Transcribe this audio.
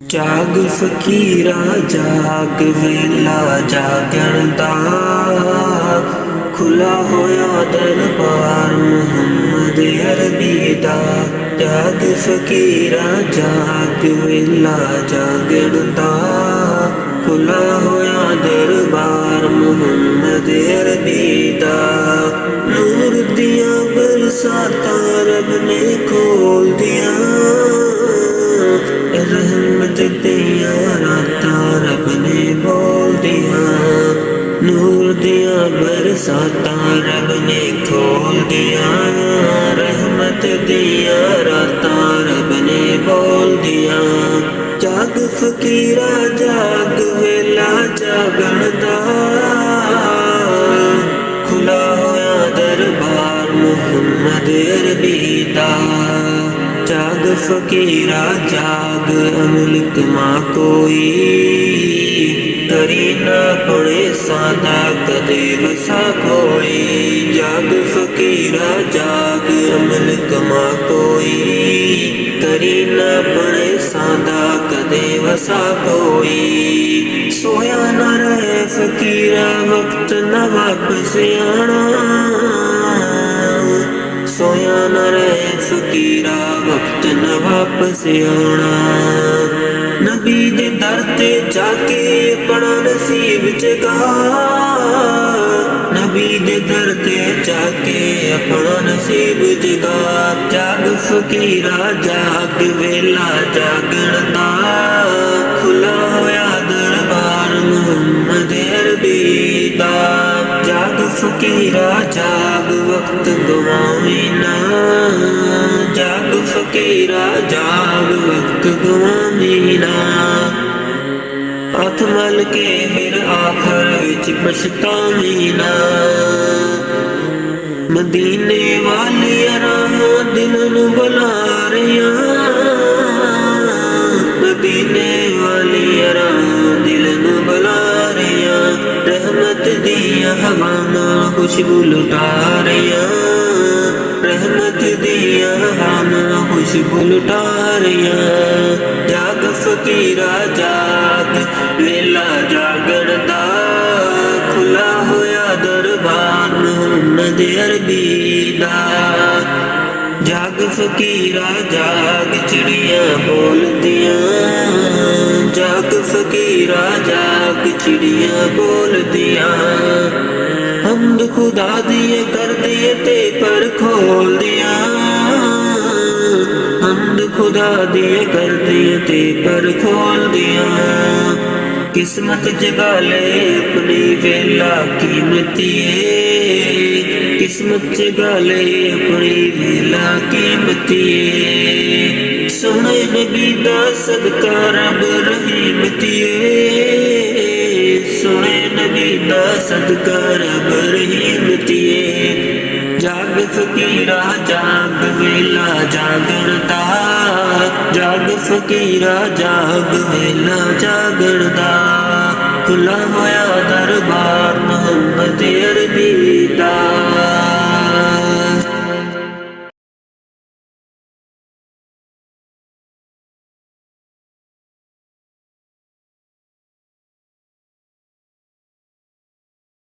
जाग फकीरा जाग वेला जागण दा खुला होया दरबार मुहम्मद अरबी दा। जाग फकीरा जाग वेला जागण दा खुला होया दरबार मुहम्मद अरबी दा। नूर दिया बरसातां रब ने खोल दिया, रहमत दिया रातां रब ने बोल दिया। नूर दिया बरसातां रब ने खोल दिया, रहमत दिया रातां रब ने बोल दिया। जाग फकीरा जाग वेला जागण दा खुला होया दरबार मुहम्मद अरबी दा। जाग फकीरा जाग अमलक मां कोई करी ना पड़े सादा कदे वसा कोई। जाग फकीरा जाग अमलक मां कोई करी ना पड़े सादा कदे वसा कोई। सोया ना रहे फकीरा वक्त न वापस आना, सोया न रहे फकीरा वक्त न वापस आना। नबी दे दर ते जाके अपना नसीब जगा, नबी दे दर ते जाके अपना नसीब जगा। जाग फकीरा जाग वेला जागण दा खुला होया दरबार मुहम्मद अरबी दा। जाग फकीरा जाग वक्त गवावी ना, जाग फकीरा जाग वक्त गवावी ना। हथ मल के फिर आखिर विच पछतावी ना। मदीने वाली राह दिल नू बुला रहिया, मदीने वाली राह दिल नू बुला रहिया। रहमत दिया हवावां खुशबू लुटा रहिया, रहमत दिया हवावां खुशबू लुटा रहिया। जाग फकीरा जाग वेला जागण दा खुला होया दरबार मुहम्मद अरबी दा। जाग फकीरा जाग चिड़ियां बोलदियां, जाग फकीरा जाग चिड़ियां बोलदियां। हमद खुदा दिए कर दिए ते पर खोल दिया, हमद खुदा दिए कर दिए ते पर खोल दिया। किस्मत जगा ले अपनी वेला कीमतिए, किस्मत जगा ले अपनी वेला कीमतिए। सोने नबी दा सदका रब रहीमतिए, सोने नबी दा सदका रब रहीमतिए। जाग फकीरा जाग वेला जागण दा, जाग फकीरा जाग वेला जागण दा खुला होया दरबार मुहम्मद अरबी दा।